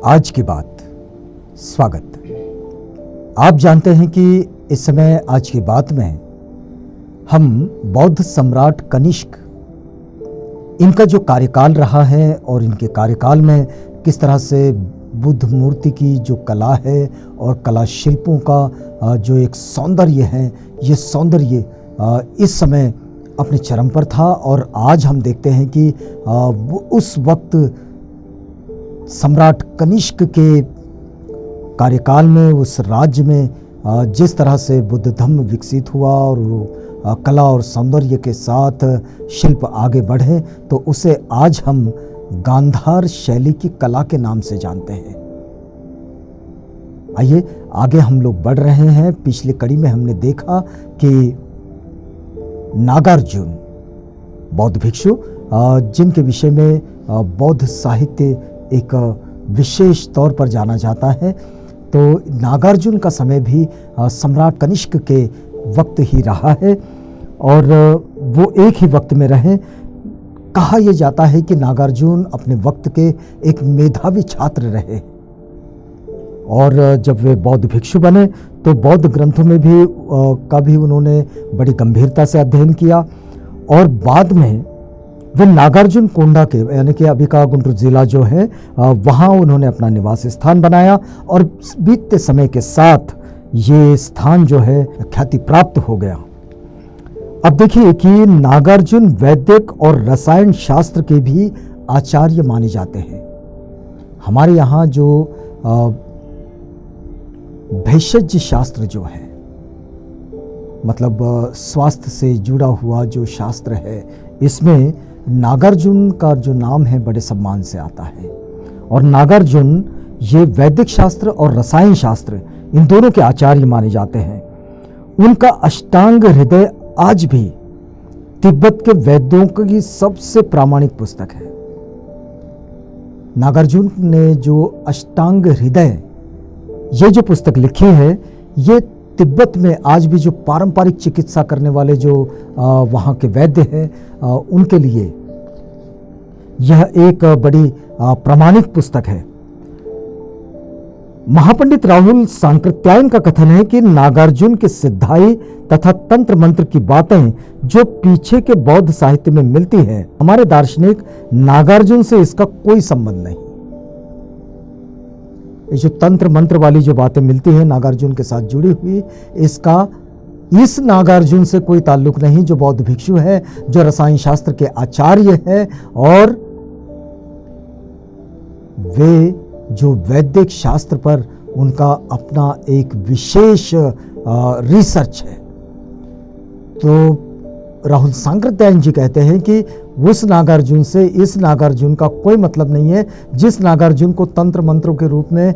आज की बात। स्वागत। आप जानते हैं कि इस समय आज की बात में हम बौद्ध सम्राट कनिष्क, इनका जो कार्यकाल रहा है और इनके कार्यकाल में किस तरह से बुद्ध मूर्ति की जो कला है और कला शिल्पों का जो एक सौंदर्य है, ये सौंदर्य इस समय अपने चरम पर था। और आज हम देखते हैं कि उस वक्त सम्राट कनिष्क के कार्यकाल में, उस राज्य में जिस तरह से बुद्ध धर्म विकसित हुआ और वो कला और सौंदर्य के साथ शिल्प आगे बढ़े, तो उसे आज हम गांधार शैली की कला के नाम से जानते हैं। आइए आगे हम लोग बढ़ रहे हैं। पिछली कड़ी में हमने देखा कि नागार्जुन बौद्ध भिक्षु, जिनके विषय में बौद्ध साहित्य एक विशेष तौर पर जाना जाता है, तो नागार्जुन का समय भी सम्राट कनिष्क के वक्त ही रहा है और वो एक ही वक्त में रहे। कहा यह जाता है कि नागार्जुन अपने वक्त के एक मेधावी छात्र रहे और जब वे बौद्ध भिक्षु बने तो बौद्ध ग्रंथों में भी का भी उन्होंने बड़ी गंभीरता से अध्ययन किया और बाद में वे नागार्जुन कोंडा के, यानी कि अभी का गुंटूर जिला जो है, वहाँ उन्होंने अपना निवास स्थान बनाया और बीतते समय के साथ ये स्थान जो है ख्याति प्राप्त हो गया। अब देखिए कि नागार्जुन वैदिक और रसायन शास्त्र के भी आचार्य माने जाते हैं। हमारे यहाँ जो भेषज शास्त्र जो है, मतलब स्वास्थ्य से जुड़ा हुआ जो शास्त्र है, इसमें नागार्जुन का जो नाम है बड़े सम्मान से आता है। और नागार्जुन ये वैदिक शास्त्र और रसायन शास्त्र, इन दोनों के आचार्य माने जाते हैं। उनका अष्टांग हृदय आज भी तिब्बत के वैद्यों की सबसे प्रामाणिक पुस्तक है। नागार्जुन ने जो अष्टांग हृदय ये जो पुस्तक लिखी है, ये तिब्बत में आज भी जो पारंपरिक चिकित्सा करने वाले जो वहाँ के वैद्य हैं, उनके लिए यह एक बड़ी प्रामाणिक पुस्तक है। महापंडित राहुल सांकृत्यायन का कथन है कि नागार्जुन के सिद्धाई तथा तंत्र मंत्र की बातें जो पीछे के बौद्ध साहित्य में मिलती हैं, हमारे दार्शनिक नागार्जुन से इसका कोई संबंध नहीं। ये जो तंत्र मंत्र वाली जो बातें मिलती हैं नागार्जुन के साथ जुड़ी हुई, इसका इस नागार्जुन से कोई ताल्लुक नहीं जो बौद्ध भिक्षु है, जो रसायन शास्त्र के आचार्य है और वे जो वैदिक शास्त्र पर उनका अपना एक विशेष रिसर्च है। तो राहुल सांकृत्यायन जी कहते हैं कि उस नागार्जुन से इस नागार्जुन का कोई मतलब नहीं है, जिस नागार्जुन को तंत्र मंत्रों के रूप में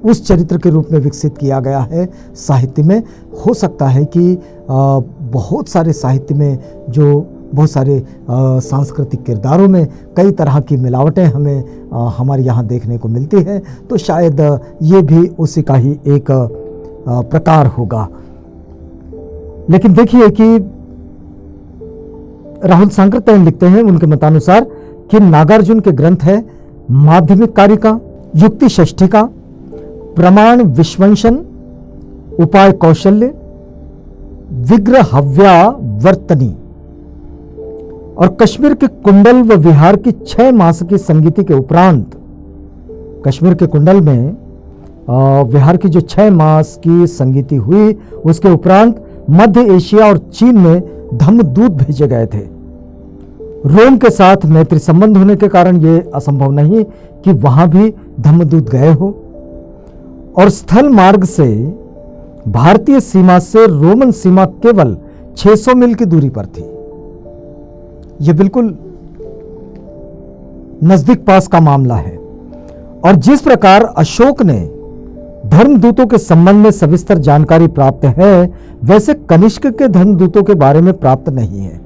उस चरित्र के रूप में विकसित किया गया है साहित्य में। हो सकता है कि बहुत सारे साहित्य में जो बहुत सारे सांस्कृतिक किरदारों में कई तरह की मिलावटें हमें हमारे यहाँ देखने को मिलती हैं, तो शायद ये भी उसी का ही एक प्रकार होगा। लेकिन देखिए कि राहुल सांकृत्यायन लिखते हैं उनके मतानुसार कि नागार्जुन के ग्रंथ है माध्यमिक कारिका, युक्ति षष्ठिका, प्रमाण विश्वंसन, उपाय कौशल्य, विग्रहव्यावर्तनी और कश्मीर के कुंडल व विहार की 6 मास की संगीति के उपरांत, कश्मीर के कुंडल में विहार की जो 6 मास की संगीति हुई, उसके उपरांत मध्य एशिया और चीन में धम्मदूत भेजे गए थे। रोम के साथ मैत्री संबंध होने के कारण यह असंभव नहीं कि वहां भी धम्मदूत गए हो और स्थल मार्ग से भारतीय सीमा से रोमन सीमा केवल 600 मील की दूरी पर थी। यह बिल्कुल नजदीक पास का मामला है। और जिस प्रकार अशोक ने धर्मदूतों के संबंध में सविस्तर जानकारी प्राप्त है, वैसे कनिष्क के धर्मदूतों के बारे में प्राप्त नहीं है।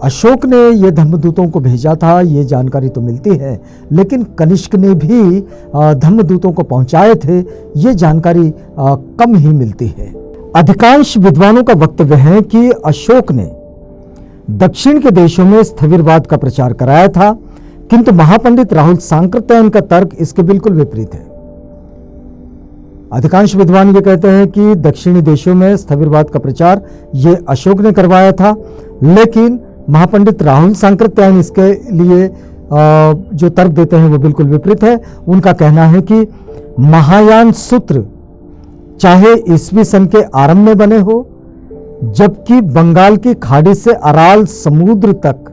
अशोक ने ये धर्मदूतों को भेजा था, ये जानकारी तो मिलती है, लेकिन कनिष्क ने भी धर्मदूतों को पहुंचाए थे, ये जानकारी कम ही मिलती है। अधिकांश विद्वानों का वक्तव्य है कि अशोक ने दक्षिण के देशों में स्थविरवाद का प्रचार कराया था, किंतु महापंडित राहुल सांकृत्यायन का तर्क इसके बिल्कुल विपरीत है। अधिकांश विद्वान ये कहते हैं कि दक्षिणी देशों में स्थविरवाद का प्रचार ये अशोक ने करवाया था, लेकिन महापंडित राहुल सांकृत्यायन इसके लिए जो तर्क देते हैं वो बिल्कुल विपरीत है। उनका कहना है कि महायान सूत्र चाहे ईस्वी सन के आरंभ में बने हो, जबकि बंगाल की खाड़ी से अराल समुद्र तक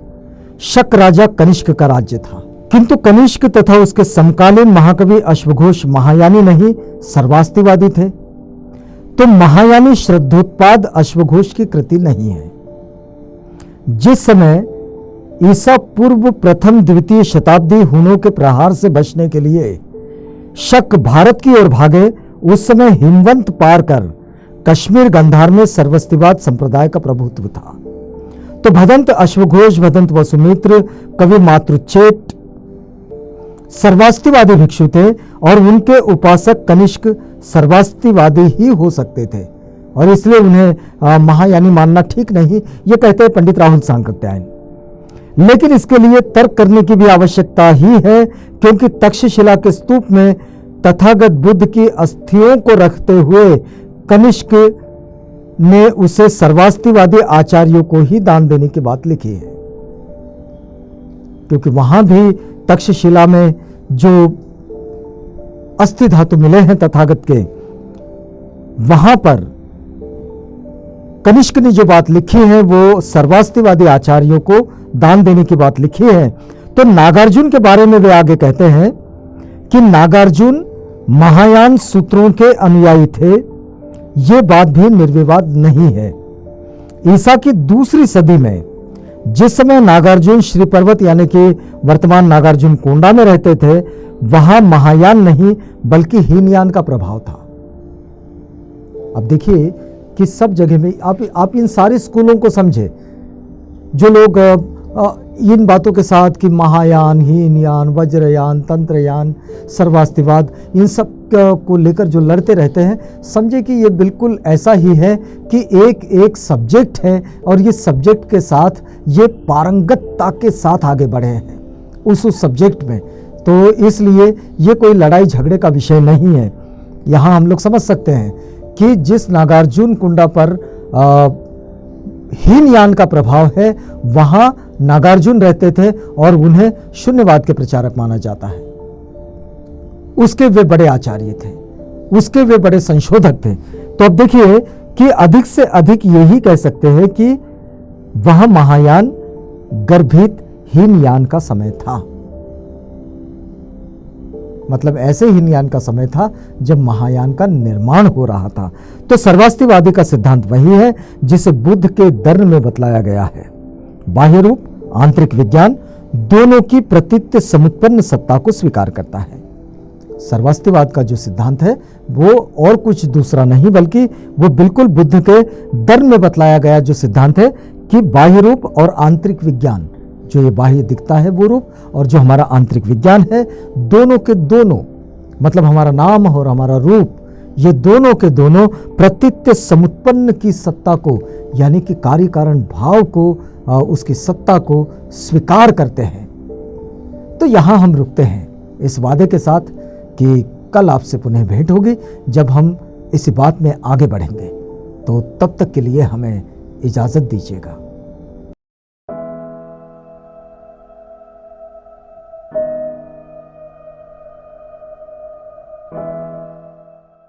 शक राजा कनिष्क का राज्य था, किंतु कनिष्क तथा उसके समकालीन महाकवि अश्वघोष महायानी नहीं सर्वास्तिवादी थे। तो महायानी श्रद्धोत्पाद अश्वघोष की कृति नहीं है। जिस समय ईसा पूर्व प्रथम द्वितीय शताब्दी हुनों के प्रहार से बचने के लिए शक भारत की ओर भागे, उस समय हिमवंत पार कर कश्मीर गंधार में सर्वस्तिवाद संप्रदाय का प्रभुत्व था। तो भदंत अश्वघोष, भदंत वसुमित्र, कवि मातृचेट सर्वास्तिवादी भिक्षु थे और उनके उपासक कनिष्क सर्वास्तिवादी ही हो सकते थे, और इसलिए उन्हें महायानी मानना ठीक नहीं, ये कहते हैं पंडित राहुल सांकृत्यायन। लेकिन इसके लिए तर्क करने की भी आवश्यकता ही है, क्योंकि तक्षशिला के स्तूप में तथागत बुद्ध की अस्थियों को रखते हुए कनिष्क ने उसे सर्वास्तिवादी आचार्यों को ही दान देने की बात लिखी है, क्योंकि वहां भी तक्षशिला में जो अस्थि धातु मिले हैं तथागत के, वहां पर कनिष्क ने जो बात लिखी है वो सर्वास्तिवादी आचार्यों को दान देने की बात लिखी है। तो नागार्जुन के बारे में वे आगे कहते हैं कि नागार्जुन महायान सूत्रों के अनुयायी थे, ये बात भी निर्विवाद नहीं है। ईसा की दूसरी सदी में जिस समय नागार्जुन श्री पर्वत यानी कि वर्तमान नागार्जुन कोंडा में रहते थे, वहां महायान नहीं बल्कि हीनयान का प्रभाव था। अब देखिए कि सब जगह में आप इन सारे स्कूलों को समझे, जो लोग इन बातों के साथ कि महायान, हीनयान, वज्रयान, तंत्रयान, सर्वास्तिवाद, इन सब को लेकर जो लड़ते रहते हैं, समझे कि ये बिल्कुल ऐसा ही है कि एक एक सब्जेक्ट है और ये सब्जेक्ट के साथ ये पारंगतता के साथ आगे बढ़े हैं उस सब्जेक्ट में। तो इसलिए ये कोई लड़ाई झगड़े का विषय नहीं है। यहाँ हम लोग समझ सकते हैं कि जिस नागार्जुन कुंडा पर हीनयान का प्रभाव है, वहां नागार्जुन रहते थे और उन्हें शून्यवाद के प्रचारक माना जाता है। उसके वे बड़े आचार्य थे, उसके वे बड़े संशोधक थे। तो अब देखिए कि अधिक से अधिक यही कह सकते हैं कि वह महायान गर्भित हीनयान का समय था, मतलब ऐसे हीनयान का समय था जब महायान का निर्माण हो रहा था। तो सर्वास्तिवादी का सिद्धांत वही है जिसे बुद्ध के दर्न में बतलाया गया है। बाह्य रूप, आंतरिक विज्ञान दोनों की प्रतीत्य समुत्पन्न सत्ता को स्वीकार करता है। सर्वास्तिवाद का जो सिद्धांत है वो और कुछ दूसरा नहीं बल्कि वो बिल्कुल बुद्ध के दर्न में बतलाया गया जो सिद्धांत है कि बाह्य रूप और आंतरिक विज्ञान, जो ये बाह्य दिखता है वो रूप और जो हमारा आंतरिक विज्ञान है, दोनों के दोनों, मतलब हमारा नाम और हमारा रूप, ये दोनों के दोनों प्रतीत्य समुत्पन्न की सत्ता को, यानी कि कार्य कारण भाव को, उसकी सत्ता को स्वीकार करते हैं। तो यहां हम रुकते हैं इस वादे के साथ कि कल आपसे पुनः भेंट होगी जब हम इसी बात में आगे बढ़ेंगे। तो तब तक के लिए हमें इजाजत दीजिएगा।